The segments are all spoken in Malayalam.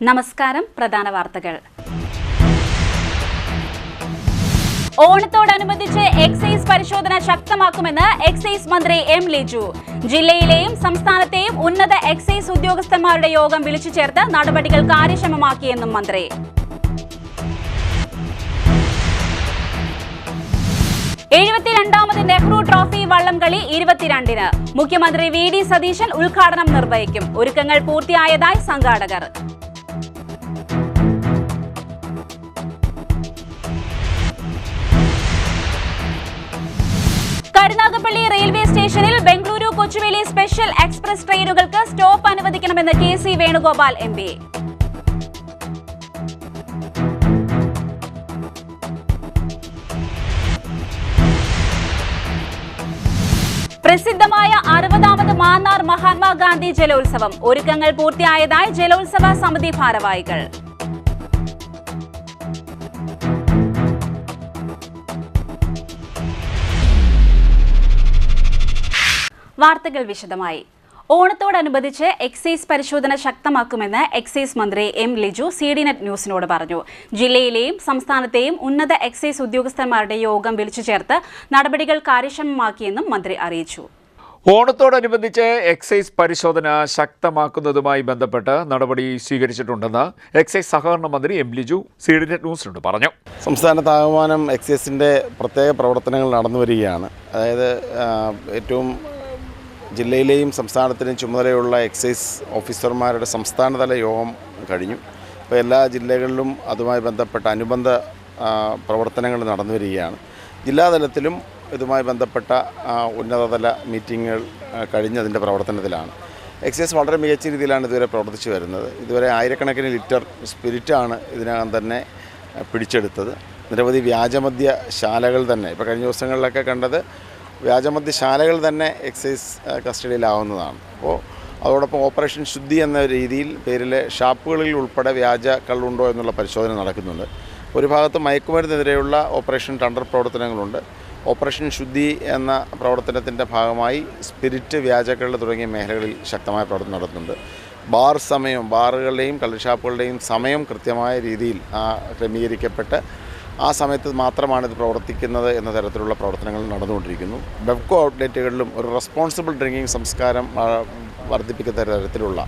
നമസ്കാരം. പ്രധാന വാർത്തകൾ. ഓണത്തോടനുബന്ധിച്ച് എക്സൈസ് പരിശോധന ശക്തമാക്കുമെന്ന് എക്സൈസ് മന്ത്രി എം ലിജു. ജില്ലയിലെയും സംസ്ഥാനത്തെയും ഉന്നത എക്സൈസ് ഉദ്യോഗസ്ഥന്മാരുടെ യോഗം വിളിച്ചു ചേർത്ത് നടപടികൾ കാര്യക്ഷമമാക്കിയെന്നും മന്ത്രി. നെഹ്റു ട്രോഫി വള്ളംകളി 22-ന് മുഖ്യമന്ത്രി വി.ഡി. സതീശൻ ഉദ്ഘാടനം നിർവഹിക്കും. ഒരുക്കങ്ങൾ പൂർത്തിയായതായി സംഘാടകർ. കരുനാഗപ്പള്ളി റെയിൽവേ സ്റ്റേഷനിൽ ബംഗളൂരു കൊച്ചുവേലി സ്പെഷ്യൽ എക്സ്പ്രസ് ട്രെയിനുകൾക്ക് സ്റ്റോപ്പ് അനുവദിക്കണമെന്ന് കെ.സി. വേണുഗോപാൽ എം.പി. പ്രസിദ്ധമായ 60ാമത് മാന്നാർ മഹാത്മാഗാന്ധി ജലോത്സവം. ഒരുക്കങ്ങൾ പൂർത്തിയായതായി ജലോത്സവ സമിതി ഭാരവാഹികൾ. വാർത്തകൾ വിശദമായി. ഓണത്തോടനുബന്ധിച്ച് എക്സൈസ് പരിശോധന ശക്തമാക്കുമെന്ന് എക്സൈസ് മന്ത്രി എം ലിജു CDNet ന്യൂസിനോട് പറഞ്ഞു. ജില്ലയിലെയും സംസ്ഥാനത്തെയും ഉന്നത എക്സൈസ് ഉദ്യോഗസ്ഥന്മാരുടെ യോഗം വിളിച്ചു ചേർത്ത് നടപടികൾ കാര്യക്ഷമമാക്കിയെന്നും മന്ത്രി അറിയിച്ചു. ഓണത്തോടനുബന്ധിച്ച് എക്സൈസ് പരിശോധന ശക്തമാക്കുന്നതുമായി ബന്ധപ്പെട്ട് നടപടി സ്വീകരിച്ചിട്ടുണ്ടെന്ന് എക്സൈസ് സഹകരണ മന്ത്രി എം ലിജു CDNet ന്യൂസിനോട് പറഞ്ഞു. സംസ്ഥാനത്താകമാനം എക്സൈസിൻ്റെ പ്രത്യേക പ്രവർത്തനങ്ങൾ നടന്നു വരികയാണ്. അതായത് ഏറ്റവും ജില്ലയിലെയും സംസ്ഥാനത്തിലെയും ചുമതലയുള്ള എക്സൈസ് ഓഫീസർമാരുടെ സംസ്ഥാനതല യോഗം കഴിഞ്ഞു. ഇപ്പോൾ എല്ലാ ജില്ലകളിലും അതുമായി ബന്ധപ്പെട്ട അനുബന്ധ പ്രവർത്തനങ്ങൾ നടന്നു വരികയാണ്. ജില്ലാതലത്തിലും ഇതുമായി ബന്ധപ്പെട്ട ഉന്നതതല മീറ്റിങ്ങുകൾ കഴിഞ്ഞതിൻ്റെ പ്രവർത്തനത്തിലാണ്. എക്സൈസ് വളരെ മികച്ച രീതിയിലാണ് ഇതുവരെ പ്രവർത്തിച്ചു വരുന്നത്. ഇതുവരെ ആയിരക്കണക്കിന് ലിറ്റർ സ്പിരിറ്റാണ് ഇതിനകം തന്നെ പിടിച്ചെടുത്തത്. നിരവധി വ്യാജമദ്യ ശാലകൾ തന്നെ ഇപ്പോൾ കഴിഞ്ഞ ദിവസങ്ങളിലൊക്കെ കണ്ടത് വ്യാജമദ്യശാലകൾ തന്നെ എക്സൈസ് കസ്റ്റഡിയിലാവുന്നതാണ്. അപ്പോൾ അതോടൊപ്പം ഓപ്പറേഷൻ ശുദ്ധി എന്ന രീതിയിൽ പേരിലെ ഷാപ്പുകളിൽ ഉൾപ്പെടെ വ്യാജ കള്ളുണ്ടോ എന്നുള്ള പരിശോധന നടക്കുന്നുണ്ട്. ഒരു ഭാഗത്ത് മയക്കുമരുന്നെതിരെയുള്ള ഓപ്പറേഷൻ ടണ്ടർ പ്രവർത്തനങ്ങളുണ്ട്. ഓപ്പറേഷൻ ശുദ്ധി എന്ന പ്രവർത്തനത്തിൻ്റെ ഭാഗമായി സ്പിരിറ്റ്, വ്യാജക്കള്ള് തുടങ്ങിയ മേഖലകളിൽ ശക്തമായ പ്രവർത്തനം നടത്തുന്നുണ്ട്. ബാറുകളുടെയും കള്ളുഷാപ്പുകളുടെയും സമയം കൃത്യമായ രീതിയിൽ ക്രമീകരിക്കപ്പെട്ട് ആ സമയത്ത് മാത്രമാണ് ഇത് പ്രവർത്തിക്കുന്നത് എന്ന തരത്തിലുള്ള പ്രവർത്തനങ്ങൾ നടന്നുകൊണ്ടിരിക്കുന്നു. ബെവ്കോ ഔട്ട്ലെറ്റുകളിലും ഒരു റെസ്പോൺസിബിൾ ഡ്രിങ്കിങ് സംസ്കാരം വർദ്ധിപ്പിക്കുന്ന തരത്തിലുള്ള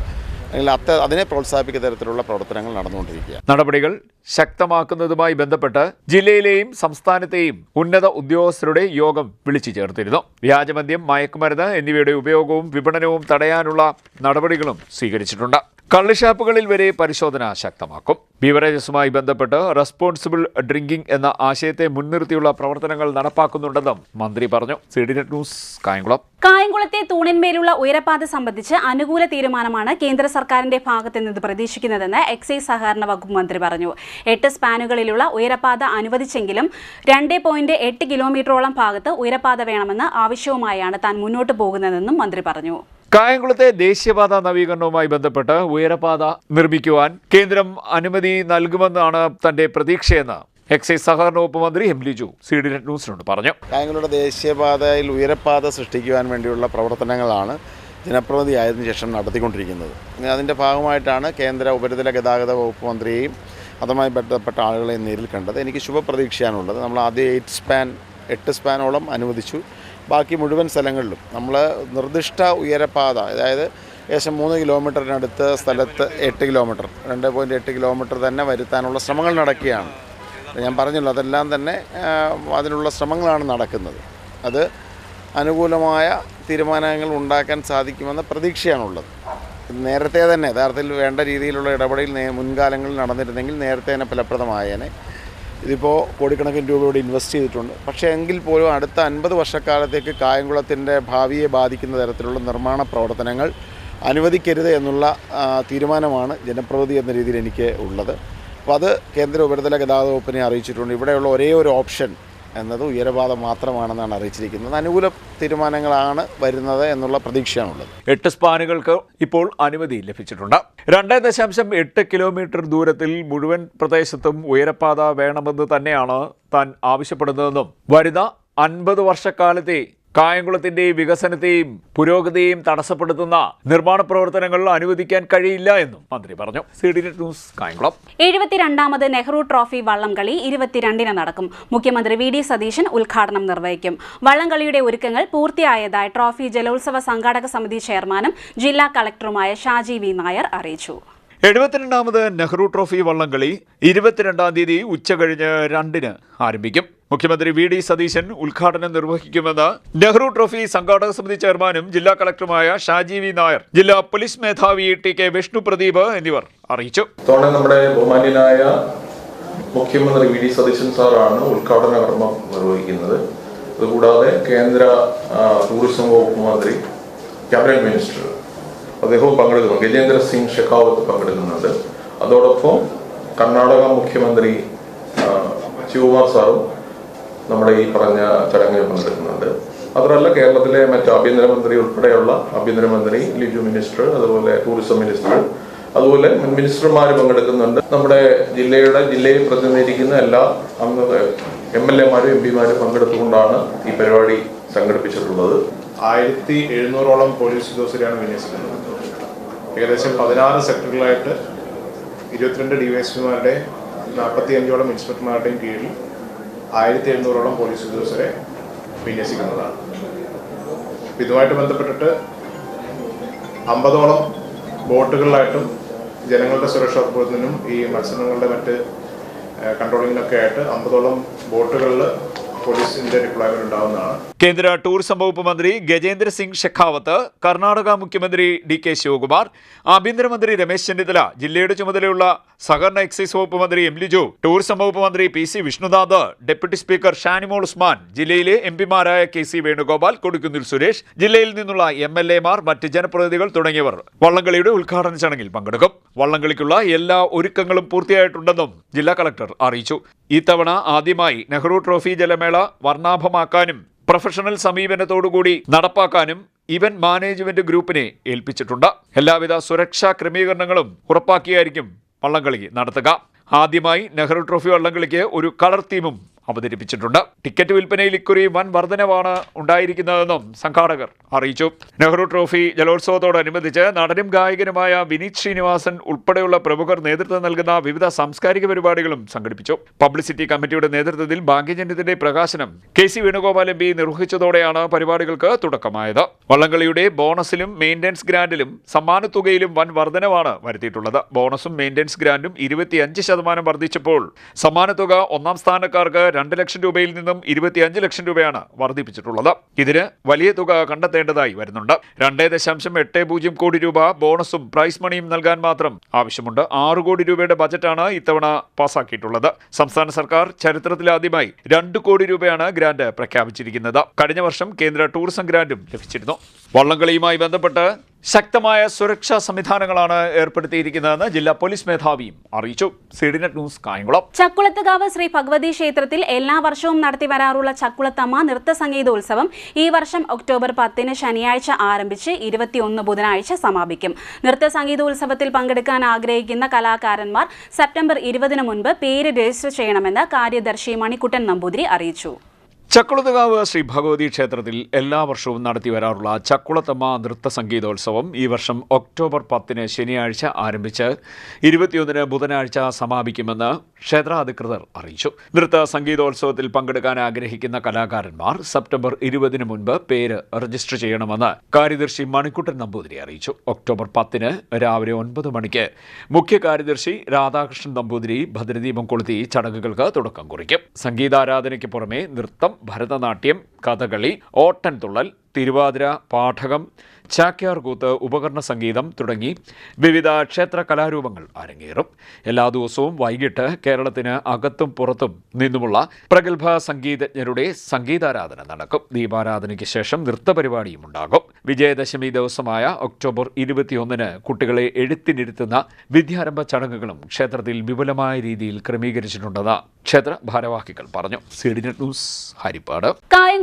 അല്ലെങ്കിൽ അതിനെ പ്രോത്സാഹിപ്പിക്കുന്ന തരത്തിലുള്ള പ്രവർത്തനങ്ങൾ നടന്നുകൊണ്ടിരിക്കുക. നടപടികൾ ശക്തമാക്കുന്നതുമായി ബന്ധപ്പെട്ട് ജില്ലയിലെയും സംസ്ഥാനത്തെയും ഉന്നത ഉദ്യോഗസ്ഥരുടെ യോഗം വിളിച്ചു ചേർത്തിരുന്നു. വ്യാജമദ്യം, മയക്കുമരുന്ന് എന്നിവയുടെ ഉപയോഗവും വിപണനവും തടയാനുള്ള നടപടികളും സ്വീകരിച്ചിട്ടുണ്ട്. കള്ളുഷാപ്പുകളിൽ വരെ പരിശോധന ശക്തമാക്കും. ബീവറേജസുമായി ബന്ധപ്പെട്ട് റെസ്പോൺസിബിൾ ഡ്രിങ്കിംഗ് എന്ന ആശയത്തെ മുൻനിർത്തിയുള്ള പ്രവർത്തനങ്ങൾ നടപ്പാക്കുന്നുണ്ടെന്നും മന്ത്രി പറഞ്ഞു. CDNet news, Kayamkulam. കായംകുളത്തെ തൂണിന്മേലുള്ള ഉയരപ്പാത സംബന്ധിച്ച് അനുകൂല തീരുമാനമാണ് കേന്ദ്ര സർക്കാരിന്റെ ഭാഗത്ത് നിന്ന് പ്രതീക്ഷിക്കുന്നതെന്ന് എക്സൈസ് സഹകരണ വകുപ്പ് മന്ത്രി പറഞ്ഞു. 8 സ്പാനുകളിലുള്ള ഉയരപ്പാത അനുവദിച്ചെങ്കിലും 2.8 കിലോമീറ്ററോളം ഭാഗത്ത് ഉയരപ്പാത വേണമെന്ന ആവശ്യവുമായാണ് താൻ മുന്നോട്ട് പോകുന്നതെന്നും മന്ത്രി പറഞ്ഞു. കായംകുളത്തെ ദേശീയപാത നവീകരണവുമായി ബന്ധപ്പെട്ട് ഉയരപാത നിർമ്മിക്കുവാൻ കേന്ദ്രം അനുമതി നൽകുമെന്നാണ് തന്റെ പ്രതീക്ഷയെന്ന് എക്സൈസ് സഹകരണ വകുപ്പ് മന്ത്രി എം ലിജു CDNet ന്യൂസിനോട് പറഞ്ഞു. കായംകുളത്തെ ദേശീയപാതയിൽ ഉയരപ്പാത സൃഷ്ടിക്കുവാൻ വേണ്ടിയുള്ള പ്രവർത്തനങ്ങളാണ് ജനപ്രതിനിധി ആയതിനു ശേഷം നടത്തിക്കൊണ്ടിരിക്കുന്നത്. അതിൻ്റെ ഭാഗമായിട്ടാണ് കേന്ദ്ര ഉപരിതല ഗതാഗത വകുപ്പ് മന്ത്രിയെയും അതുമായി ബന്ധപ്പെട്ട ആളുകളെയും നേരിൽ കണ്ടത്. എനിക്ക് ശുഭപ്രതീക്ഷയാണുള്ളത്. നമ്മൾ ആദ്യം 8 സ്പാനോളം അനുവദിച്ചു. ബാക്കി മുഴുവൻ സ്ഥലങ്ങളിലും നമ്മൾ നിർദ്ദിഷ്ട ഉയരപ്പാത, അതായത് ഏകദേശം 3 കിലോമീറ്ററിനടുത്ത് സ്ഥലത്ത് 8 കിലോമീറ്റർ 2.8 കിലോമീറ്റർ തന്നെ വരുത്താനുള്ള ശ്രമങ്ങൾ നടക്കുകയാണ്. ഞാൻ പറഞ്ഞല്ലോ, അതെല്ലാം തന്നെ അതിനുള്ള ശ്രമങ്ങളാണ് നടക്കുന്നത്. അത് അനുകൂലമായ തീരുമാനങ്ങൾ ഉണ്ടാക്കാൻ സാധിക്കുമെന്ന പ്രതീക്ഷയാണുള്ളത്. നേരത്തെ തന്നെ യഥാർത്ഥത്തിൽ വേണ്ട രീതിയിലുള്ള ഇടപെടൽ മുൻകാലങ്ങളിൽ നടന്നിരുന്നെങ്കിൽ നേരത്തെ തന്നെ ഫലപ്രദമായേനെ. ഇതിപ്പോൾ കോടിക്കണക്കിന് രൂപയോടെ ഇൻവെസ്റ്റ് ചെയ്തിട്ടുണ്ട്. പക്ഷേ എങ്കിൽ പോലും അടുത്ത 50 വർഷക്കാലത്തേക്ക് കായംകുളത്തിൻ്റെ ഭാവിയെ ബാധിക്കുന്ന തരത്തിലുള്ള നിർമ്മാണ പ്രവർത്തനങ്ങൾ അനുവദിക്കരുത് എന്നുള്ള തീരുമാനമാണ് ജനപ്രതിനിധി എന്ന രീതിയിൽ എനിക്ക് ഉള്ളത്. അപ്പോൾ അത് കേന്ദ്ര ഉപരിതല ഗതാഗത വകുപ്പിനെ അറിയിച്ചിട്ടുണ്ട്. ഇവിടെയുള്ള ഒരേ ഒരു ഓപ്ഷൻ എന്നത് ഉയരപാത മാത്രമാണെന്നാണ് അറിയിച്ചിരിക്കുന്നത്. അനുകൂല തീരുമാനങ്ങളാണ് വരുന്നത് എന്നുള്ള പ്രതീക്ഷയാണുള്ളത്. 8 സ്പാനുകൾക്ക് ഇപ്പോൾ അനുമതി ലഭിച്ചിട്ടുണ്ട്. 2.8 കിലോമീറ്റർ ദൂരത്തിൽ മുഴുവൻ പ്രദേശത്തും ഉയരപ്പാത വേണമെന്ന് തന്നെയാണ് താൻ ആവശ്യപ്പെടുന്നതെന്നും വരുന്ന 50 വർഷക്കാലത്തെ കായംകുളത്തിന്റെ വികസനത്തെയും പുരോഗതിയെയും തടസ്സപ്പെടുത്തുന്ന നിർമ്മാണ പ്രവർത്തനങ്ങൾ അനുവദിക്കാൻ കഴിയില്ല എന്നും മന്ത്രി പറഞ്ഞു. CDNet news, Kayamkulam. 72ാമത് നെഹ്റു ട്രോഫി വള്ളംകളി 22-ന് നടക്കും. മുഖ്യമന്ത്രി VD സതീശൻ ഉദ്ഘാടനം നിർവഹിക്കും. വള്ളംകളിയുടെ ഒരുക്കങ്ങൾ പൂർത്തിയായതായി ട്രോഫി ജലോത്സവ സംഘാടക സമിതി ചെയർമാനും ജില്ലാ കളക്ടറുമായ ഷാജി V. നായർ അറിയിച്ചു. 72ാമത് നെഹ്റു ട്രോഫി വള്ളംകളി 22-ാം തീയതി ഉച്ചകഴിഞ്ഞ് 2-ന് ആരംഭിക്കും. മുഖ്യമന്ത്രി VD സതീശൻ ഉദ്ഘാടനം നിർവഹിക്കുമെന്ന് നെഹ്റു ട്രോഫി സംഘാടക സമിതി ചെയർമാനും ജില്ലാ കളക്ടറുമായ ഷാജി V. നായർ, ജില്ലാ പോലീസ് മേധാവി TK വിഷ്ണു പ്രദീപ് എന്നിവർ അറിയിച്ചു. നമ്മുടെ ബഹുമാന്യനായ മുഖ്യമന്ത്രി VD സതീശൻ സാറാണ് ഉദ്ഘാടന കർമ്മം നിർവഹിക്കുന്നത്. അതുകൂടാതെ കേന്ദ്ര ടൂറിസം വകുപ്പ് മന്ത്രി, ക്യാബിനറ്റ് മിനിസ്റ്റർ അദ്ദേഹവും പങ്കെടുക്കുന്നു. ഗജേന്ദ്ര സിംഗ് ഷെഖാവത്ത് പങ്കെടുക്കുന്നുണ്ട്. അതോടൊപ്പം കർണാടക മുഖ്യമന്ത്രി ശിവകുമാർ സാറും നമ്മുടെ ഈ പറഞ്ഞ ചടങ്ങിൽ പങ്കെടുക്കുന്നുണ്ട്. മാത്രമല്ല കേരളത്തിലെ മറ്റ് ആഭ്യന്തരമന്ത്രി ഉൾപ്പെടെയുള്ള ആഭ്യന്തരമന്ത്രി, ലിജു മിനിസ്റ്റർ, അതുപോലെ ടൂറിസം മിനിസ്റ്റർ, അതുപോലെ മുൻ മിനിസ്റ്റർമാർ പങ്കെടുക്കുന്നുണ്ട്. നമ്മുടെ ജില്ലയെ പ്രതിനിധീകരിക്കുന്ന എല്ലാ MLA-മാരും MP-മാരും പങ്കെടുത്തുകൊണ്ടാണ് ഈ പരിപാടി സംഘടിപ്പിച്ചിട്ടുള്ളത്. 1700ഓളം പോലീസ് ഉദ്യോഗസ്ഥരെയാണ് വിന്യസിക്കുന്നത്. ഏകദേശം 16 സെക്ടറുകളായിട്ട് 22 DYSP-മാരുടെ 45ഓളം ഇൻസ്പെക്ടർമാരുടെയും കീഴിൽ 1700ഓളം പോലീസ് ഉദ്യോഗസ്ഥരെ വിന്യസിക്കുന്നതാണ്. ഇതുമായിട്ട് ബന്ധപ്പെട്ടിട്ട് 50ഓളം ബോട്ടുകളിലായിട്ടും ജനങ്ങളുടെ സുരക്ഷ ഉറപ്പുവരുത്തുന്നതിനും ഈ മത്സരങ്ങളുടെ മറ്റ് കൺട്രോളിങ്ങിനൊക്കെ ആയിട്ട് 50ഓളം ബോട്ടുകളിൽ പോലീസിന്റെ ഡിപ്ലോയ്മെന്റ് ഉണ്ടാവുന്നതാണ്. കേന്ദ്ര ടൂറിസം വകുപ്പ് മന്ത്രി ഗജേന്ദ്ര സിംഗ് ഷെഖാവത്ത്, കർണാടക മുഖ്യമന്ത്രി DK ശിവകുമാർ, ആഭ്യന്തരമന്ത്രി രമേശ് ചെന്നിത്തല, ജില്ലയുടെ ചുമതലയുള്ള സഹകരണ എക്സൈസ് വകുപ്പ് മന്ത്രി M. ലിജു, ടൂറിസം വകുപ്പ് മന്ത്രി PC Vishnunath, deputy speaker Shanimol Usman, ജില്ലയിലെ MP-മാരായ KC വേണുഗോപാൽ, കൊടിക്കുന്നിൽ സുരേഷ്, ജില്ലയിൽ നിന്നുള്ള MLA-മാർ, മറ്റ് ജനപ്രതിനിധികൾ തുടങ്ങിയവർ വള്ളംകളിയുടെ ഉദ്ഘാടന ചടങ്ങിൽ പങ്കെടുക്കും. വള്ളംകളിക്കുള്ള എല്ലാ ഒരുക്കങ്ങളും പൂർത്തിയായിട്ടുണ്ടെന്നും ജില്ലാ കളക്ടർ അറിയിച്ചു. ഇത്തവണ ആദ്യമായി നെഹ്റു ട്രോഫി ജലമേള വർണ്ണാഭമാക്കാനും പ്രൊഫഷണൽ സമീപനത്തോടുകൂടി നടപ്പാക്കാനും ഇവന്റ് മാനേജ്മെന്റ് ഗ്രൂപ്പിനെ ഏൽപ്പിച്ചിട്ടുണ്ട്. എല്ലാവിധ സുരക്ഷാ ക്രമീകരണങ്ങളും ഉറപ്പാക്കിയായിരിക്കും വള്ളംകളി നടത്തുക. ആദ്യമായി നെഹ്റു ട്രോഫി വള്ളംകളിക്ക് ഒരു കളർ തീമും അവതരിപ്പിച്ചിട്ടുണ്ട്. ടിക്കറ്റ് വിൽപ്പനയിൽ ഇക്കുറി വൻ വർധനവാണ് ഉണ്ടായിരിക്കുന്നതെന്നും സംഘാടകർ അറിയിച്ചു. നെഹ്റു ട്രോഫി ജലോത്സവത്തോടനുബന്ധിച്ച് നടനും ഗായകനുമായ വിനീത് ശ്രീനിവാസൻ ഉൾപ്പെടെയുള്ള പ്രമുഖർ നേതൃത്വം നൽകുന്ന വിവിധ സാംസ്കാരിക പരിപാടികളും സംഘടിപ്പിച്ചു. പബ്ലിസിറ്റി കമ്മിറ്റിയുടെ നേതൃത്വത്തിൽ ഭാഗ്യജന്യത്തിന്റെ പ്രകാശനം KC വേണുഗോപാൽ MP നിർവഹിച്ചതോടെയാണ് പരിപാടികൾക്ക് തുടക്കമായത്. വള്ളംകളിയുടെ ബോണസിലും മെയിൻ്റനൻസ് ഗ്രാൻഡിലും സമ്മാനത്തുകയിലും വൻ വർധനവാണ് വരുത്തിയിട്ടുള്ളത്. ബോണസും മെയിൻ്റനൻസ് ഗ്രാൻഡും 25% വർദ്ധിച്ചപ്പോൾ സമ്മാനത്തുക ഒന്നാം സ്ഥാനക്കാർക്ക് 2 ലക്ഷം രൂപയിൽ നിന്നും 25 ലക്ഷം രൂപയാണ് വർദ്ധിപ്പിച്ചിട്ടുള്ളത്. ഇതിന് വലിയ തുക കണ്ടെത്തേണ്ടതായി വരുന്നുണ്ട്. 2.80 കോടി രൂപ ബോണസും പ്രൈസ് മണിയും നൽകാൻ മാത്രം ആവശ്യമുണ്ട്. 6 കോടി രൂപയുടെ ബജറ്റാണ് ഇത്തവണ പാസാക്കിയിട്ടുള്ളത്. സംസ്ഥാന സർക്കാർ ചരിത്രത്തിലാദ്യമായി 2 കോടി രൂപയാണ് ഗ്രാന്റ് പ്രഖ്യാപിച്ചിരിക്കുന്നത്. കഴിഞ്ഞ വർഷം കേന്ദ്ര ടൂറിസം ഗ്രാന്റും ലഭിച്ചിരുന്നു. വള്ളംകളിയുമായി ബന്ധപ്പെട്ട് ശക്തമായ സുരക്ഷാ സംവിധാനങ്ങളാണ് ഏർപ്പെടുത്തിയിരിക്കുന്നതെന്ന് ജില്ലാ പോലീസ് മേധാവിയും അറിയിച്ചു. CDNet news, Kayamkulam. ചക്കുളത്തുകാവ് ശ്രീ ഭഗവതി ക്ഷേത്രത്തിൽ എല്ലാ വർഷവും നടത്തിവരാറുള്ള ചക്കുളത്തമ്മ നൃത്ത സംഗീതോത്സവം ഈ വർഷം ഒക്ടോബർ 10-ന് ശനിയാഴ്ച ആരംഭിച്ച് 21 ബുധനാഴ്ച സമാപിക്കും. നൃത്ത സംഗീതോത്സവത്തിൽ പങ്കെടുക്കാൻ ആഗ്രഹിക്കുന്ന കലാകാരന്മാർ സെപ്റ്റംബർ 20-ന് മുൻപ് പേര് രജിസ്റ്റർ ചെയ്യണമെന്ന് കാര്യദർശി മണിക്കുട്ടൻ നമ്പൂതിരി അറിയിച്ചു. ചക്കുളത്തുകാവ് ശ്രീ ഭഗവതി ക്ഷേത്രത്തിൽ എല്ലാ വർഷവും നടത്തി വരാറുള്ള ചക്കുളത്തമ്മ നൃത്ത സംഗീതോത്സവം ഈ വർഷം ഒക്ടോബർ 10-ന് ശനിയാഴ്ച ആരംഭിച്ച് 21-ന് ബുധനാഴ്ച സമാപിക്കുമെന്ന് ക്ഷേത്രാധികൃതർ അറിയിച്ചു. നൃത്ത സംഗീതോത്സവത്തിൽ പങ്കെടുക്കാൻ ആഗ്രഹിക്കുന്ന കലാകാരന്മാർ സെപ്റ്റംബർ 20-ന് മുൻപ് പേര് രജിസ്റ്റർ ചെയ്യണമെന്ന് കാര്യദർശി മണിക്കുട്ടൻ നമ്പൂതിരി അറിയിച്ചു. ഒക്ടോബർ 10-ന് രാവിലെ 9 മണിക്ക് മുഖ്യ കാര്യദർശി രാധാകൃഷ്ണൻ നമ്പൂതിരി ഭദ്രദീപം കൊളുത്തി ചടങ്ങുകൾക്ക് തുടക്കം കുറിക്കും. സംഗീതാരാധനയ്ക്ക് പുറമെ നൃത്തം, ഭരതനാട്യം, കഥകളി, ഓട്ടൻതുള്ളൽ, തിരുവാതിര, പാഠകം, ചാക്യാർകൂത്ത്, ഉപകരണ സംഗീതം തുടങ്ങി വിവിധ ക്ഷേത്ര കലാരൂപങ്ങൾ അരങ്ങേറും. എല്ലാ ദിവസവും വൈകിട്ട് കേരളത്തിന് അകത്തും പുറത്തും നിന്നുമുള്ള പ്രഗത്ഭ സംഗീതജ്ഞരുടെ സംഗീതാരാധന നടക്കും. ദീപാരാധനയ്ക്ക് ശേഷം നൃത്തപരിപാടിയും ഉണ്ടാകും. വിജയദശമി ദിവസമായ ഒക്ടോബർ 21-ന് കുട്ടികളെ എഴുത്തിനിരുത്തുന്ന വിദ്യാരംഭ ചടങ്ങുകളും ക്ഷേത്രത്തിൽ വിപുലമായ രീതിയിൽ ക്രമീകരിച്ചിട്ടുണ്ടെന്ന് ക്ഷേത്ര ഭാരവാഹികൾ പറഞ്ഞു. CDNet news, Harippad.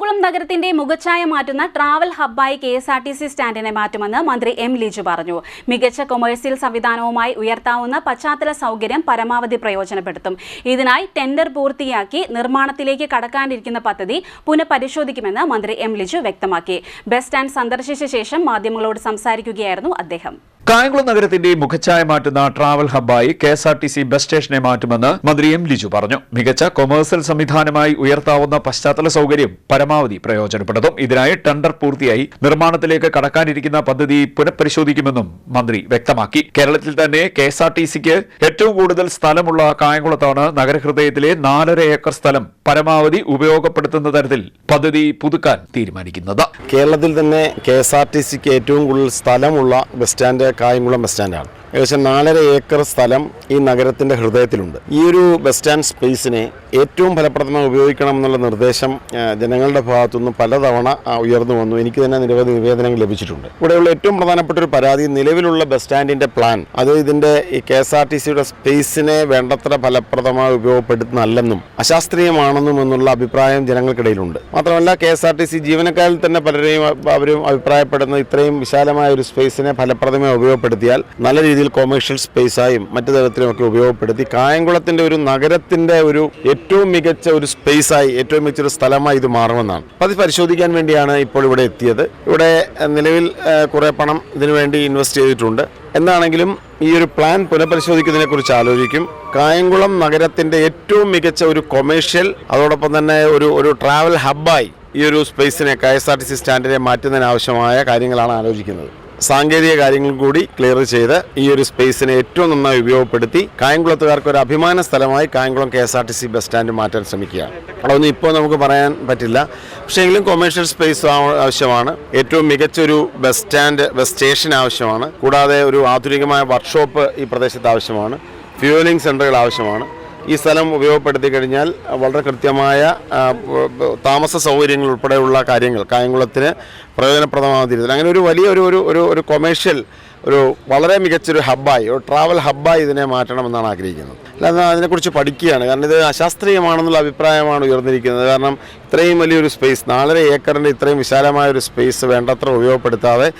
കായംകുളം നഗരത്തിന്റെ മുഖച്ഛായ മാറ്റുന്ന ട്രാവൽ ഹബ്ബായി KSRTC സ്റ്റാൻഡിനെ മാറ്റുമെന്ന് മന്ത്രി M. ലിജു പറഞ്ഞു. മികച്ച കൊമേഴ്സ്യൽ സംവിധാനവുമായി ഉയർത്താവുന്ന പശ്ചാത്തല സൗകര്യം പരമാവധി പ്രയോജനപ്പെടുത്തും. ഇതിനായി ടെൻഡർ പൂർത്തിയാക്കി നിർമ്മാണത്തിലേക്ക് കടക്കാനിരിക്കുന്ന പദ്ധതി പുനഃപരിശോധിക്കുമെന്ന് മന്ത്രി M. ലിജു വ്യക്തമാക്കി. ബസ് സ്റ്റാൻഡ് സന്ദർശിച്ച ശേഷം മാധ്യമങ്ങളോട് സംസാരിക്കുകയായിരുന്നു അദ്ദേഹം. കായംകുളം നഗരത്തിന്റെ മുഖച്ഛായ മാറ്റുന്ന ട്രാവൽ ഹബ്ബായി KSRTC ബസ് സ്റ്റേഷനെ മാറ്റുമെന്ന് മന്ത്രി M. ലിജു പറഞ്ഞു. മികച്ച കൊമേഴ്സ്യൽ സംവിധാനമായി ഉയർത്താവുന്ന പശ്ചാത്തല സൗകര്യം പരമാവധി പ്രയോജനപ്പെടുത്തും. ഇതിനായി ടെൻഡർ പൂർത്തിയായി നിർമ്മാണത്തിലേക്ക് കടക്കാനിരിക്കുന്ന പദ്ധതി പുനഃപരിശോധിക്കുമെന്നും മന്ത്രി വ്യക്തമാക്കി. കേരളത്തിൽ തന്നെ KSRTCക്ക് ഏറ്റവും കൂടുതൽ സ്ഥലമുള്ള കായംകുളത്താണ് നഗരഹൃദയത്തിലെ 4.5 ഏക്കർ സ്ഥലം പരമാവധി ഉപയോഗപ്പെടുത്തുന്ന തരത്തിൽ പദ്ധതി പുതുക്കാൻ തീരുമാനിക്കുന്നത്. കേരളത്തിൽ തന്നെ KSRTCക്ക് ഏറ്റവും കൂടുതൽ സ്ഥലമുള്ള ബസ് സ്റ്റാൻഡ് കായംകുളം ബസ് സ്റ്റാൻഡാണ്. ഏകദേശം 4.5 ഏക്കർ സ്ഥലം ഈ നഗരത്തിൻ്റെ ഹൃദയത്തിലുണ്ട്. ഈ ഒരു ബസ് സ്റ്റാൻഡ് സ്പേസിനെ ഏറ്റവും ഫലപ്രദമായി ഉപയോഗിക്കണം എന്നുള്ള നിർദ്ദേശം ജനങ്ങളുടെ ഭാഗത്തുനിന്ന് പലതവണ ഉയർന്നു വന്നു. എനിക്ക് തന്നെ നിരവധി നിവേദനങ്ങൾ ലഭിച്ചിട്ടുണ്ട്. ഇവിടെയുള്ള ഏറ്റവും പ്രധാനപ്പെട്ട ഒരു പരാതി നിലവിലുള്ള ബസ് സ്റ്റാൻഡിൻ്റെ പ്ലാൻ അത് ഇതിൻ്റെ ഈ KSRTCയുടെ സ്പേസിനെ വേണ്ടത്ര ഫലപ്രദമായി ഉപയോഗപ്പെടുത്തുന്നല്ലെന്നും അശാസ്ത്രീയമാണെന്നും എന്നുള്ള അഭിപ്രായം ജനങ്ങൾക്കിടയിലുണ്ട്. മാത്രമല്ല KSRTC ജീവനക്കാരിൽ തന്നെ അവരും അഭിപ്രായപ്പെടുന്ന ഇത്രയും വിശാലമായ ഒരു സ്പേസിനെ ഫലപ്രദമായി ഉപയോഗപ്പെടുത്തിയാൽ നല്ല രീതിയിൽ കൊമേഴ്ഷ്യൽ സ്പേസായും മറ്റു തരത്തിലുമൊക്കെ ഉപയോഗപ്പെടുത്തി കായംകുളത്തിന്റെ ഒരു നഗരത്തിന്റെ ഒരു ഏറ്റവും മികച്ച ഒരു സ്പേസായി ഏറ്റവും മികച്ച ഒരു സ്ഥലമായി ഇത് മാറുമെന്നാണ്. അത് പരിശോധിക്കാൻ വേണ്ടിയാണ് ഇപ്പോൾ ഇവിടെ എത്തിയത്. ഇവിടെ നിലവിൽ കുറേ പണം ഇതിനുവേണ്ടി ഇൻവെസ്റ്റ് ചെയ്തിട്ടുണ്ട്. എന്താണെങ്കിലും ഈ ഒരു പ്ലാൻ പുനഃപരിശോധിക്കുന്നതിനെ കുറിച്ച് ആലോചിക്കും. കായംകുളം നഗരത്തിന്റെ ഏറ്റവും മികച്ച ഒരു കൊമേഴ്ഷ്യൽ അതോടൊപ്പം തന്നെ ഒരു ട്രാവൽ ഹബ്ബായി ഈ ഒരു സ്പേസിനെ KSRTC സ്റ്റാൻഡിനെ മാറ്റുന്നതിനാവശ്യമായ കാര്യങ്ങളാണ് ആലോചിക്കുന്നത്. സാങ്കേതിക കാര്യങ്ങൾ കൂടി ക്ലിയർ ചെയ്ത് ഈ ഒരു സ്പേസിനെ ഏറ്റവും നന്നായി ഉപയോഗപ്പെടുത്തി കായംകുളത്തുകാർക്ക് ഒരു അഭിമാന സ്ഥലമായി കായംകുളം KSRTC ബസ് സ്റ്റാൻഡ് മാറ്റാൻ ശ്രമിക്കുകയാണ്. അതൊന്നും ഇപ്പോൾ നമുക്ക് പറയാൻ പറ്റില്ല. പക്ഷേ എങ്കിലും കൊമേഴ്ഷ്യൽ സ്പേസ് ആവശ്യമാണ്. ഏറ്റവും മികച്ചൊരു ബസ് സ്റ്റേഷൻ ആവശ്യമാണ്. കൂടാതെ ഒരു ആധുനികമായ വർക്ക്ഷോപ്പ് ഈ പ്രദേശത്ത് ആവശ്യമാണ്. ഫ്യൂവലിംഗ് സെൻ്ററുകൾ ആവശ്യമാണ്. ഈ സ്ഥലം ഉപയോഗപ്പെടുത്തി കഴിഞ്ഞാൽ വളരെ കൃത്യമായ താമസ സൗകര്യങ്ങൾ ഉൾപ്പെടെയുള്ള കാര്യങ്ങൾ കായംകുളത്തിന് പ്രയോജനപ്രദമാകുന്ന രീതിയിൽ അങ്ങനെ ഒരു വലിയ ഒരു കൊമേഴ്ഷ്യൽ വളരെ മികച്ചൊരു ഹബ്ബായി ഒരു ട്രാവൽ ഹബ്ബായി ഇതിനെ മാറ്റണമെന്നാണ് ആഗ്രഹിക്കുന്നത്. അല്ലാതെ അതിനെക്കുറിച്ച് പഠിക്കുകയാണ്. കാരണം ഇത് അശാസ്ത്രീയമാണെന്നുള്ള അഭിപ്രായമാണ് ഉയർന്നിരിക്കുന്നത്. കാരണം ഇത്രയും വലിയൊരു സ്പേസ് 4.5 ഏക്കറിൻ്റെ ഇത്രയും വിശാലമായ ഒരു സ്പേസ് വേണ്ടത്ര ഉപയോഗപ്പെടുത്താതെ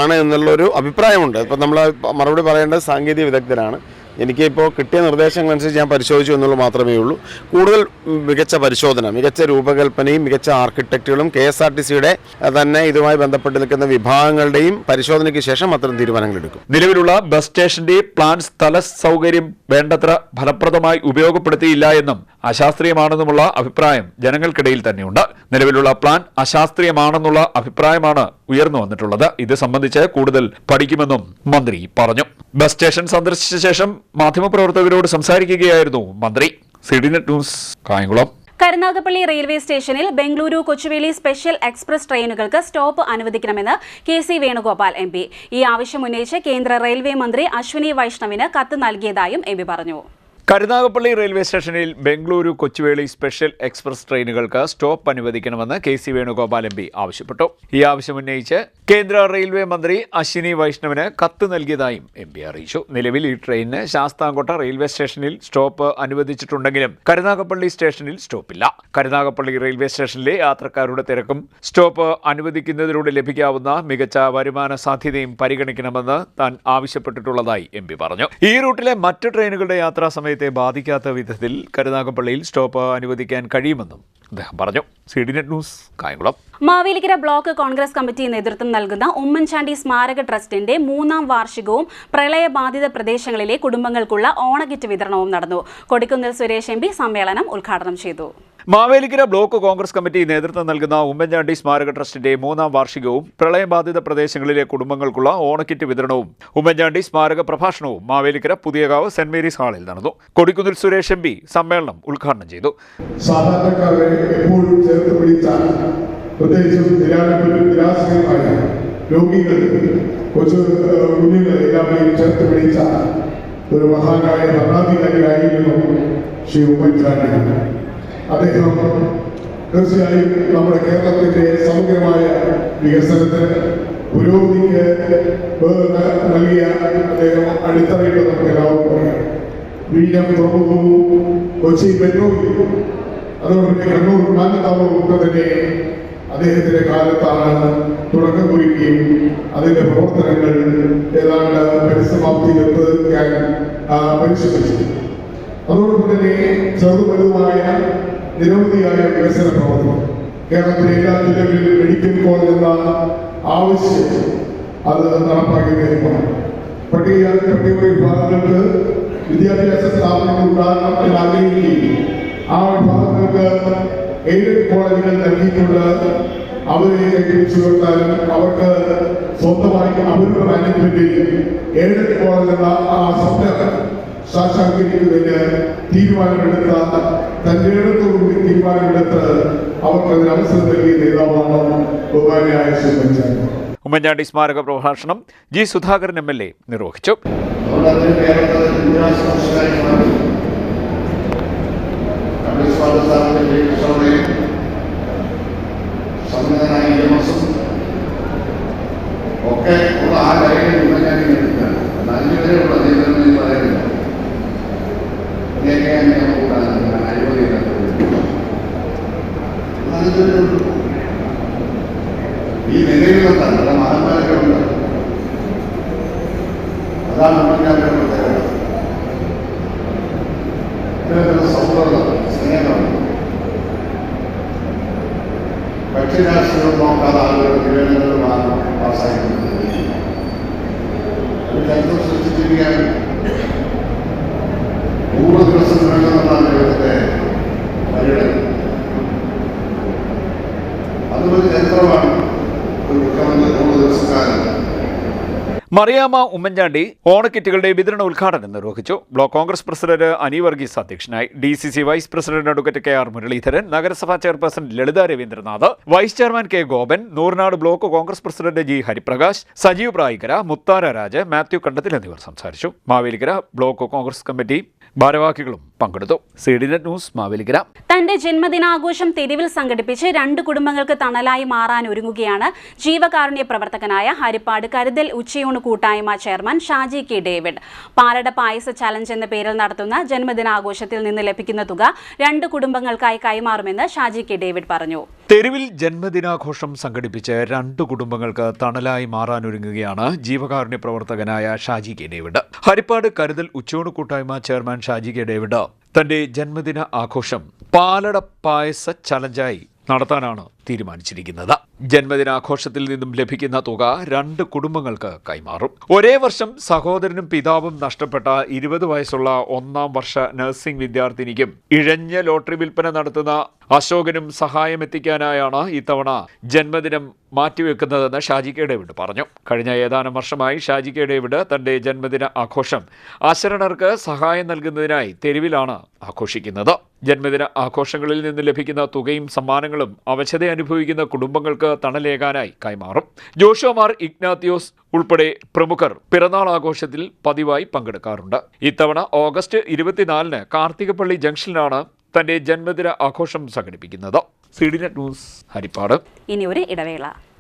ആണ് എന്നുള്ളൊരു അഭിപ്രായമുണ്ട്. ഇപ്പം നമ്മൾ മറുപടി പറയേണ്ടത് സാങ്കേതിക വിദഗ്ധരാണ്. എനിക്കിപ്പോൾ കിട്ടിയ നിർദ്ദേശങ്ങളനുസരിച്ച് ഞാൻ പരിശോധിച്ചു എന്നുള്ളത് മാത്രമേ ഉള്ളൂ. കൂടുതൽ മികച്ച പരിശോധന, മികച്ച രൂപകൽപ്പനയും മികച്ച ആർക്കിടെക്റ്റുകളും KSRTCയുടെ തന്നെ ഇതുമായി ബന്ധപ്പെട്ട് നിൽക്കുന്ന വിഭാഗങ്ങളുടെയും പരിശോധനയ്ക്ക് ശേഷം അത്തരം തീരുമാനങ്ങൾ എടുക്കും. നിലവിലുള്ള ബസ് സ്റ്റേഷന്റെ പ്ലാൻ സ്ഥല സൗകര്യം വേണ്ടത്ര ഫലപ്രദമായി ഉപയോഗപ്പെടുത്തിയില്ല എന്നും അശാസ്ത്രീയമാണെന്നുമുള്ള അഭിപ്രായം ജനങ്ങൾക്കിടയിൽ തന്നെയുണ്ട്. നിലവിലുള്ള പ്ലാൻ അശാസ്ത്രീയമാണെന്നുള്ള അഭിപ്രായമാണ് ഉയർന്നു വന്നിട്ടുള്ളത്. ഇത് സംബന്ധിച്ച് കൂടുതൽ പഠിക്കുമെന്നും മന്ത്രി പറഞ്ഞു. ബസ് സ്റ്റേഷൻ സന്ദർശിച്ച ശേഷം മാധ്യമപ്രവർത്തകരോട് സംസാരിക്കുകയായിരുന്നു മന്ത്രി. CDNet news Kayamkulam. Karunagappally railway സ്റ്റേഷനിൽ ബംഗളൂരു കൊച്ചുവേളി സ്പെഷ്യൽ എക്സ്പ്രസ് ട്രെയിനുകൾക്ക് സ്റ്റോപ്പ് അനുവദിക്കണമെന്ന് KC വേണുഗോപാൽ MP. ഈ ആവശ്യം ഉന്നയിച്ച് കേന്ദ്ര റെയിൽവേ മന്ത്രി അശ്വിനി വൈഷ്ണവിന് കത്ത് നൽകിയതായും MP പറഞ്ഞു. കരുനാഗപ്പള്ളി റെയിൽവേ സ്റ്റേഷനിൽ ബംഗളൂരു കൊച്ചുവേളി സ്പെഷ്യൽ എക്സ്പ്രസ് ട്രെയിനുകൾക്ക് സ്റ്റോപ്പ് അനുവദിക്കണമെന്ന് KC വേണുഗോപാൽ MP ആവശ്യപ്പെട്ടു. ഈ ആവശ്യം ഉന്നയിച്ച് കേന്ദ്ര റെയിൽവേ മന്ത്രി അശ്വിനി വൈഷ്ണവിന് കത്ത് നൽകിയതായും MP അറിയിച്ചു. നിലവിൽ ഈ ട്രെയിനിന് ശാസ്താംകോട്ട റെയിൽവേ സ്റ്റേഷനിൽ സ്റ്റോപ്പ് അനുവദിച്ചിട്ടുണ്ടെങ്കിലും കരുനാഗപ്പള്ളി സ്റ്റേഷനിൽ സ്റ്റോപ്പില്ല. കരുനാഗപ്പള്ളി റെയിൽവേ സ്റ്റേഷനിലെ യാത്രക്കാരുടെ തിരക്കും സ്റ്റോപ്പ് അനുവദിക്കുന്നതിലൂടെ ലഭിക്കാവുന്ന മികച്ച വരുമാന സാധ്യതയും പരിഗണിക്കണമെന്ന് താൻ ആവശ്യപ്പെട്ടിട്ടുള്ളതായി MP പറഞ്ഞു. ഈ റൂട്ടിലെ മറ്റ് ട്രെയിനുകളുടെ യാത്രാ സമയത്തെ ബാധിക്കാത്ത വിധത്തിൽ കരുനാഗപ്പള്ളിയിൽ സ്റ്റോപ്പ് അനുവദിക്കാൻ കഴിയുമെന്നും അദ്ദേഹം പറഞ്ഞു. CDNet news Kayamkulam. Mavelikkara block Congress committee നേതൃത്വം നൽകുന്ന ഉമ്മൻചാണ്ടി സ്മാരക ട്രസ്റ്റിന്റെ 3ാം വാർഷികവും പ്രളയബാധിത പ്രദേശങ്ങളിലെ കുടുംബങ്ങൾക്കുള്ള ഓണക്കിറ്റ് വിതരണവും നടന്നു. കൊടിക്കുന്നിൽ സുരേഷ് MP സമ്മേളനം ഉദ്ഘാടനം ചെയ്തു. മാവേലിക്കര ബ്ലോക്ക് കോൺഗ്രസ് കമ്മിറ്റി നേതൃത്വം നൽകുന്ന ഉമ്മൻചാണ്ടി സ്മാരക ട്രസ്റ്റിന്റെ 3ാം വാർഷികവും പ്രളയബാധിത പ്രദേശങ്ങളിലെ കുടുംബങ്ങൾക്കുള്ള ഓണക്കിറ്റ് വിതരണവും ഉമ്മൻചാണ്ടി സ്മാരക പ്രഭാഷണവും മാവേലിക്കര പുതിയകാവ് സെന്റ് മേരീസ് ഹാളിൽ നടന്നു. കൊടിക്കുന്നിൽ സുരേഷ് MP സമ്മേളനം ഉദ്ഘാടനം ചെയ്തു. സാധാരണക്കാരെ എപ്പോഴും ചേർത്ത് പിടിച്ചാൽ പ്രത്യേകിച്ചും നിരാശ്രയമായ രോഗികൾ കൊച്ചു കുഞ്ഞുങ്ങൾ എല്ലാവരെയും ചേർത്ത് പിടിച്ച ഒരു മഹാനായ ഭരണാധികാരിയായിരുന്നു ശ്രീ ഉമ്മൻചാണ്ടി. അദ്ദേഹം തീർച്ചയായും നമ്മുടെ കേരളത്തിന്റെ സമഗ്രമായ വികസനത്തിന് പുരോഗതിക്ക് നൽകിയ അദ്ദേഹം അടിത്തറയിട്ട് നമുക്ക് എല്ലാവർക്കും പറയാം. വിഴിഞ്ഞം തുറമുഖവും കൊച്ചി മെട്രോയും അതോടൊപ്പം കണ്ണൂർ വിമാനത്താവളവും ഒക്കെ തന്നെ അദ്ദേഹത്തിന്റെ കാലത്താണ് തുടക്കം കുറിക്കുകയും അതിന്റെ പ്രവർത്തനങ്ങൾ ഏതാണ്ട് പരിസമാപ്തിയിലെത്തിക്കാൻ പരിശ്രമിച്ചു. അതോടൊപ്പം തന്നെ ചെറുതുവലുതുമായ നിരവധിയായ വികസന പ്രവർത്തനം കേരളത്തിലെ എല്ലാ ജില്ലകളിലും മെഡിക്കൽ കോളേജ് എന്ന ആവശ്യം അത് നടപ്പാക്കി കഴിഞ്ഞാൽ പട്ടിക വിഭാഗങ്ങൾക്ക് വിദ്യാഭ്യാസ സ്ഥാപനങ്ങൾ ഉണ്ടാകണം എന്ന് ആഗ്രഹിക്കുകയും ആ വിഭാഗങ്ങൾക്ക് എയ്ഡഡ് കോളേജുകൾ നൽകിയിട്ടുള്ള അവരെ കൈപിടിച്ചു കൊടുത്താലും അവർക്ക് സ്വന്തമായി അവരുടെ മാനേജ്മെന്റിൽ എയ്ഡഡ് കോളേജ് എന്ന ആ സ്വപ്നം സാക്ഷാത്കരിക്കുന്നതിന് തീരുമാനമെടുത്ത തന്റെ ഇടത്തോടുകൂടി തീരുമാനമെടുത്ത് അവർക്ക് അതിന് അവസരം നൽകിയ നേതാവാണ് ബഹുമാനിയായ ശ്രീ ഉമ്മൻചാണ്ടി. ഉമ്മൻചാണ്ടി സ്മാരക പ്രഭാഷണം ജി സുധാകരൻ MLA നിർവഹിച്ചു. ഒക്കെ ഉള്ള ആ ലൈനിൽ ഉമ്മൻചാണ്ടി എടുക്കുകയാണ്. 5 വരെയുള്ള നിയമനം പറയുന്നില്ല. ഈ നിലയിലുണ്ടാണ് പല മഹാന്മാരൊക്കെ ഉണ്ട്. അതാണ് ഉമ്മൻചാണ്ടിയുടെ പ്രത്യേകത. ഇത്തരത്തിലുള്ള സൗഹൃദം, സ്നേഹം, കക്ഷി രാഷ്ട്രീയം നോക്കാതെ ആളുകൾ നിവേദനങ്ങൾ പാസ്സാക്കുന്നത് ചരിത്രം സൃഷ്ടിച്ചിരിക്കാൻ 100 ദിവസം വേണമെന്നാണ് അദ്ദേഹത്തെ പര്യടനം. അതുപോലെ ചരിത്രമാണ് ഒരു മുഖ്യമന്ത്രി 100 ദിവസക്കാലം. മറിയാമ്മ ഉമ്മൻചാണ്ടി ഓണക്കിറ്റുകളുടെ വിതരണ ഉദ്ഘാടനം നിർവഹിച്ചു. ബ്ലോക്ക് കോൺഗ്രസ് പ്രസിഡന്റ് അനി വർഗീസ് അധ്യക്ഷനായി. DCC vice president advocate KR Muraleedharan, നഗരസഭാ chairperson Lalitha Ravindranath, vice chairman K Gopan, Nooranad block Congress president G Hariprakash, Sajeev Prayikkara, Muthara Raj, Mathew Kandathil എന്നിവർ സംസാരിച്ചു. മാവേലിക്കര ബ്ലോക്ക് കോൺഗ്രസ് കമ്മിറ്റി ഭാരവാഹികളും പങ്കെടുത്തു. CDNet news Mavelikkara. തന്റെ ജന്മദിനാഘോഷം തെരുവിൽ സംഘടിപ്പിച്ച് 2 കുടുംബങ്ങൾക്ക് തണലായി മാറാൻ ഒരുങ്ങുകയാണ് ജീവകാരുണ്യ പ്രവർത്തകനായ ഹരിപ്പാട് കരുതൽ ഉച്ചയൂണ് കൂട്ടായ്മ ചെയർമാൻ ഷാജി K ഡേവിഡ്. പാലട പായസ ചലഞ്ച് എന്ന പേരിൽ നടത്തുന്ന ജന്മദിനാഘോഷത്തിൽ നിന്ന് ലഭിക്കുന്ന തുക 2 കുടുംബങ്ങൾക്കായി കൈമാറുമെന്ന് ഷാജി K ഡേവിഡ് പറഞ്ഞു. തെരുവിൽ ജന്മദിനാഘോഷം സംഘടിപ്പിച്ച് 2 കുടുംബങ്ങൾക്ക് തണലായി മാറാനൊരുങ്ങുകയാണ് ജീവകാരുണ്യ പ്രവർത്തകനായ ഷാജി K ഡേവിഡ്. ഹരിപ്പാട് കരുതൽ ഉച്ചയൂണ് കൂട്ടായ്മ ചെയർമാൻ ഷാജി K ഡേവിഡ് തന്റെ ജന്മദിന ആഘോഷം പാലട പായസ ചലഞ്ചായി നടത്താനാണ് തീരുമാനിച്ചിരിക്കുന്നത്. ജന്മദിനാഘോഷത്തിൽ നിന്നും ലഭിക്കുന്ന തുക 2 കുടുംബങ്ങൾക്ക് കൈമാറും. ഒരേ വർഷം സഹോദരനും പിതാവും നഷ്ടപ്പെട്ട 20 വയസ്സുള്ള 1ാം വർഷ നഴ്സിംഗ് വിദ്യാർത്ഥിനിക്കും ഇഴഞ്ഞ ലോട്ടറി വിൽപ്പന നടത്തുന്ന അശോകനും സഹായമെത്തിക്കാനായാണ് ഇത്തവണ ജന്മദിനം മാറ്റിവെക്കുന്നതെന്ന് ഷാജി K ഡേവിഡ് പറഞ്ഞു. കഴിഞ്ഞ ഏതാനും വർഷമായി ഷാജി K ഡേവിഡ് തന്റെ ജന്മദിന ആഘോഷം അശരണർക്ക് സഹായം നൽകുന്നതിനായി തെരുവിലാണ് ആഘോഷിക്കുന്നത്. ജന്മദിന ആഘോഷങ്ങളിൽ നിന്ന് ലഭിക്കുന്ന തുകയും സമ്മാനങ്ങളും അവശത അനുഭവിക്കുന്ന കുടുംബങ്ങൾക്ക് തണലേകാനായി കൈമാറും. ജോഷുമാർ ഇഗ്നാത്യോസ് ഉൾപ്പെടെ പ്രമുഖർ പിറന്നാൾ ആഘോഷത്തിൽ പതിവായി പങ്കെടുക്കാറുണ്ട്. ഇത്തവണ ഓഗസ്റ്റ് 24-ന് കാർത്തികപ്പള്ളി ജംഗ്ഷനിലാണ് തന്റെ ജന്മദിന ആഘോഷം സംഘടിപ്പിക്കുന്നത്. CDNet news Harippad. ഇനി ഒരു ഇടവേള.